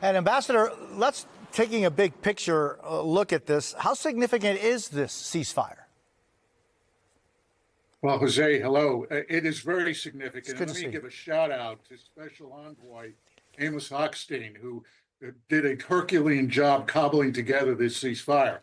And Ambassador, let's taking a big picture look at this. How significant is this ceasefire? Well, Jose, hello. It is very significant. Let me see. give a shout out to Special Envoy Amos Hochstein, who did a Herculean job cobbling together this ceasefire.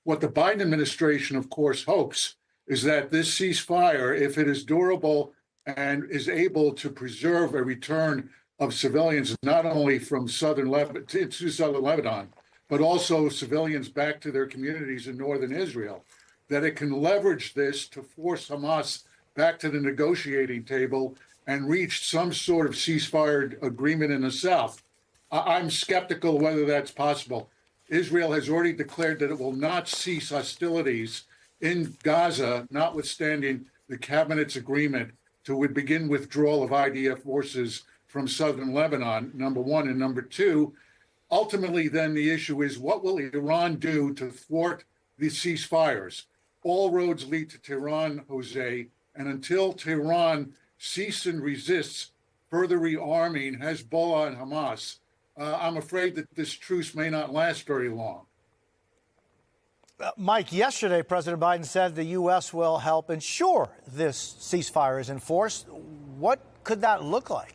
What the Biden administration, of course, hopes is that this ceasefire, if it is durable and is able to preserve a return of civilians, not only from southern Lebanon to southern Lebanon, but also civilians back to their communities in northern Israel, that it can leverage this to force Hamas back to the negotiating table and reach some sort of ceasefire agreement in the south. I'm skeptical whether that's possible. Israel has already declared that it will not cease hostilities in Gaza, notwithstanding the cabinet's agreement to begin withdrawal of IDF forces from southern Lebanon, number one. And number two, ultimately, then the issue is what will Iran do to thwart the ceasefires? All roads lead to Tehran, Jose, and until Tehran ceases and resists further rearming Hezbollah and Hamas, I'm afraid that this truce may not last very long. Mike, yesterday, President Biden said the U.S. will help ensure this ceasefire is enforced. What could that look like?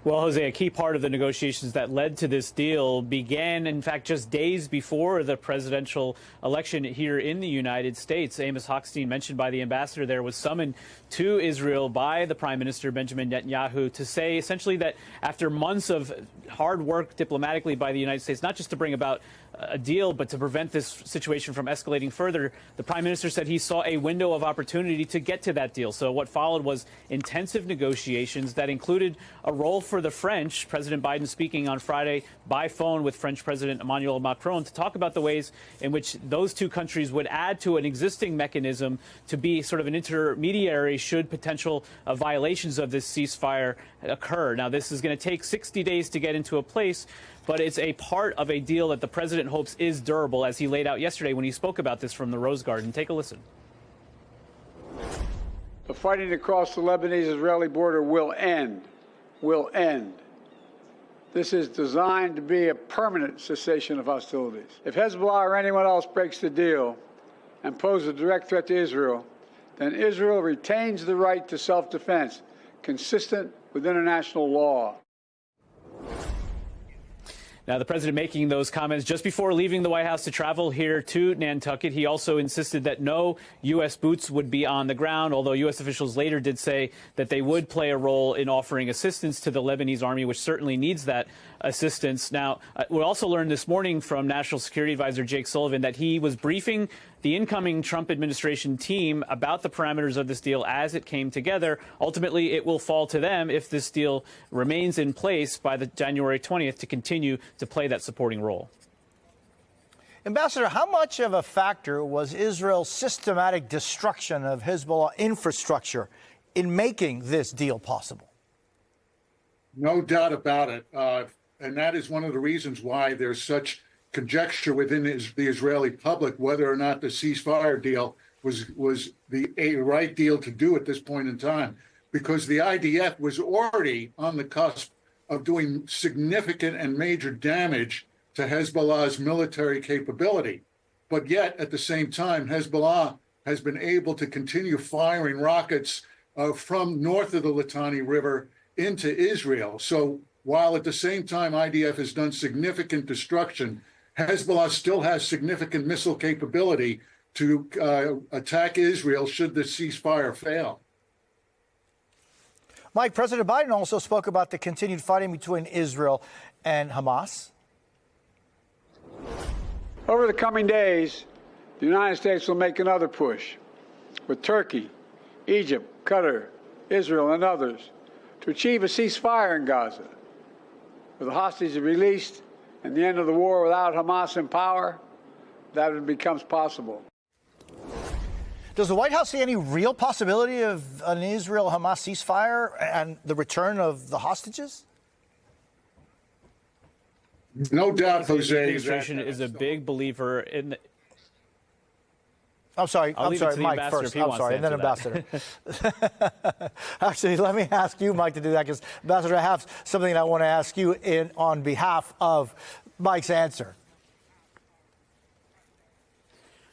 Well, Jose, a key part of the negotiations that led to this deal began, in fact, just days before the presidential election here in the United States. Amos Hochstein, mentioned by the ambassador there, was summoned to Israel by the Prime Minister Benjamin Netanyahu to say essentially that after months of hard work diplomatically by the United States, not just to bring about a deal, but to prevent this situation from escalating further, the Prime Minister said he saw a window of opportunity to get to that deal. So what followed was intensive negotiations that included a role for the French, President Biden speaking on Friday by phone with French President Emmanuel Macron to talk about the ways in which those two countries would add to an existing mechanism to be sort of an intermediary should potential violations of this ceasefire occur. Now, this is going to take 60 days to get into a place, but it's a part of a deal that the president hopes is durable, as he laid out yesterday when he spoke about this from the Rose Garden. Take a listen. The fighting across the Lebanese-Israeli border will end. Will end. This is designed to be a permanent cessation of hostilities. If Hezbollah or anyone else breaks the deal and poses a direct threat to Israel, then Israel retains the right to self-defense, consistent with international law. Now, the president making those comments just before leaving the White House to travel here to Nantucket. He also insisted that no U.S. boots would be on the ground, although U.S. officials later did say that they would play a role in offering assistance to the Lebanese army, which certainly needs that assistance. Now, we also learned this morning from National Security Advisor Jake Sullivan that he was briefing the incoming Trump administration team about the parameters of this deal as it came together. Ultimately, it will fall to them if this deal remains in place by the January 20th to continue to play that supporting role. Ambassador, how much of a factor was Israel's systematic destruction of Hezbollah infrastructure in making this deal possible? No doubt about it. And that is one of the reasons why there's such conjecture within the Israeli public whether or not the ceasefire deal was a right deal to do at this point in time, because the IDF was already on the cusp of doing significant and major damage to Hezbollah's military capability. But yet, at the same time, Hezbollah has been able to continue firing rockets from north of the Litani River into Israel. So while at the same time IDF has done significant destruction, Hezbollah still has significant missile capability to attack Israel should the ceasefire fail. Mike, President Biden also spoke about the continued fighting between Israel and Hamas. Over the coming days, the United States will make another push with Turkey, Egypt, Qatar, Israel, and others to achieve a ceasefire in Gaza. With the hostages released and the end of the war without Hamas in power, that becomes possible. Does the White House see any real possibility of an Israel-Hamas ceasefire and the return of the hostages? No doubt, Jose. The administration is a big believer in I'm sorry, I'll leave it to the Mike ambassador first. if he I'm wants sorry, to and then answer Ambassador. Actually, let me ask you, Mike, to do that, because Ambassador, I have something I want to ask you on behalf of Mike's answer.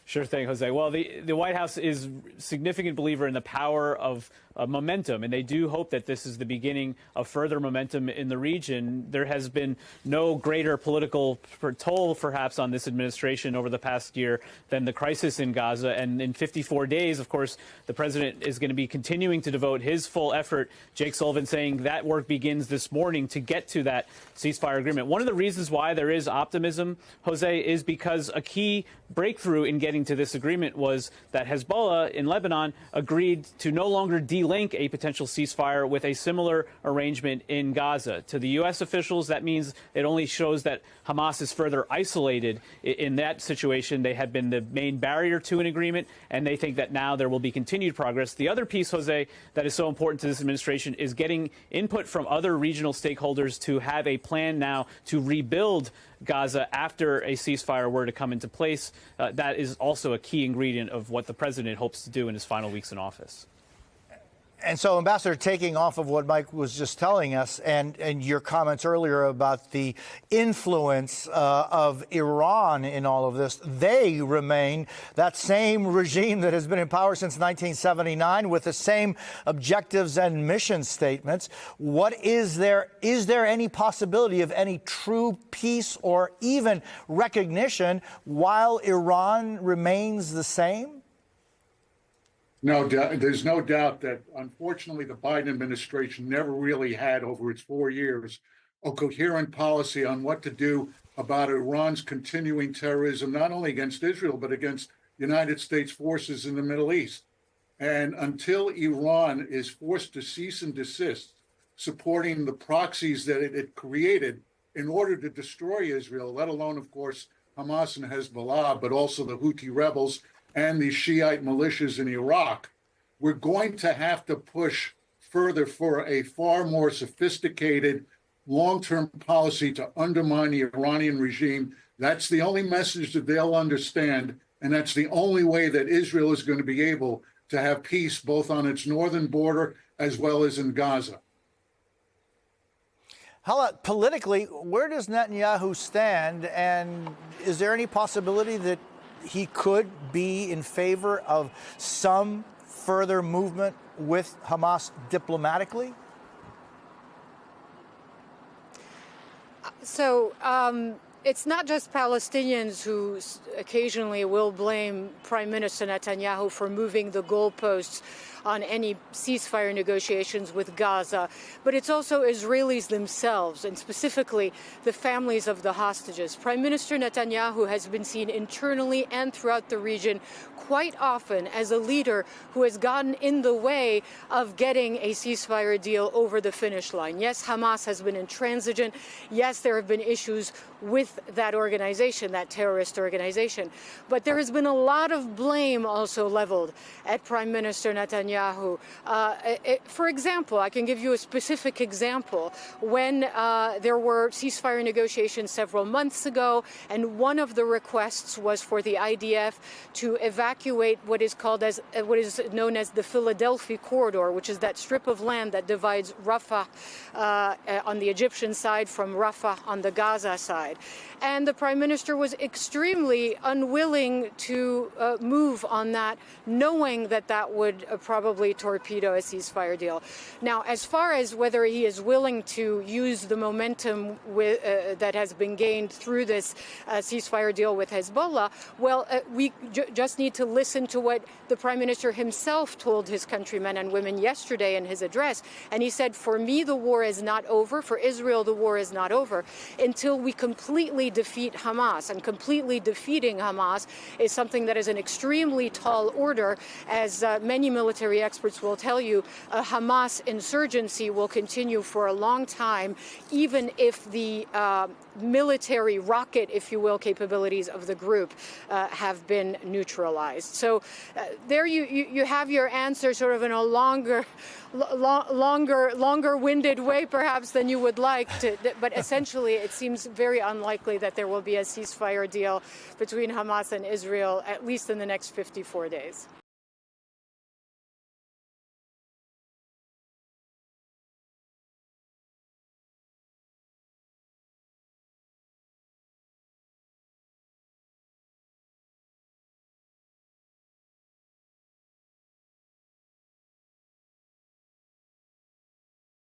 Sure thing, Jose. Well, the White House is a significant believer in the power of momentum, and they do hope that this is the beginning of further momentum in the region. There has been no greater political toll, perhaps, on this administration over the past year than the crisis in Gaza. And in 54 days, of course, the president is going to be continuing to devote his full effort. Jake Sullivan saying that work begins this morning to get to that ceasefire agreement. One of the reasons why there is optimism, Jose, is because a key breakthrough in getting to this agreement was that Hezbollah in Lebanon agreed to no longer delink a potential ceasefire with a similar arrangement in Gaza. To the U.S. officials, that means it only shows that Hamas is further isolated in that situation. They had been the main barrier to an agreement, and they think that now there will be continued progress. The other piece, Jose, that is so important to this administration is getting input from other regional stakeholders to have a plan now to rebuild Gaza after a ceasefire were to come into place. That is also a key ingredient of what the president hopes to do in his final weeks in office. And so, Ambassador, taking off of what Mike was just telling us and your comments earlier about the influence of Iran in all of this, they remain that same regime that has been in power since 1979 with the same objectives and mission statements. Is there any possibility of any true peace or even recognition while Iran remains the same? No, there's no doubt that, unfortunately, the Biden administration never really had, over its 4 years, a coherent policy on what to do about Iran's continuing terrorism, not only against Israel, but against United States forces in the Middle East. And until Iran is forced to cease and desist supporting the proxies that it created in order to destroy Israel, let alone, of course, Hamas and Hezbollah, but also the Houthi rebels and the Shiite militias in Iraq, we're going to have to push further for a far more sophisticated long-term policy to undermine the Iranian regime. That's the only message that they'll understand, and that's the only way that Israel is going to be able to have peace both on its northern border as well as in Gaza. Politically, where does Netanyahu stand, and is there any possibility that he could be in favor of some further movement with Hamas diplomatically? So it's not just Palestinians who occasionally will blame Prime Minister Netanyahu for moving the goalposts on any ceasefire negotiations with Gaza, but it's also Israelis themselves, and specifically the families of the hostages. Prime Minister Netanyahu has been seen internally and throughout the region quite often as a leader who has gotten in the way of getting a ceasefire deal over the finish line. Yes, Hamas has been intransigent. Yes, there have been issues with that organization, that terrorist organization. But there has been a lot of blame also leveled at Prime Minister Netanyahu. For example, I can give you a specific example. When there were ceasefire negotiations several months ago, and one of the requests was for the IDF to evacuate what is known as the Philadelphia corridor, which is that strip of land that divides Rafah on the Egyptian side from Rafah on the Gaza side. And the Prime Minister was extremely unwilling to move on that, knowing that that would probably torpedo a ceasefire deal. Now, as far as whether he is willing to use the momentum that has been gained through this ceasefire deal with Hezbollah, well, we just need to listen to what the Prime Minister himself told his countrymen and women yesterday in his address. And he said, for me, the war is not over. For Israel, the war is not over until we completely defeat Hamas. And completely defeating Hamas is something that is an extremely tall order, as many military military experts will tell you a Hamas insurgency will continue for a long time, even if the military rocket, if you will, capabilities of the group have been neutralized. So there you have your answer, sort of in a longer-winded way, perhaps, than you would like to. But essentially, it seems very unlikely that there will be a ceasefire deal between Hamas and Israel, at least in the next 54 days.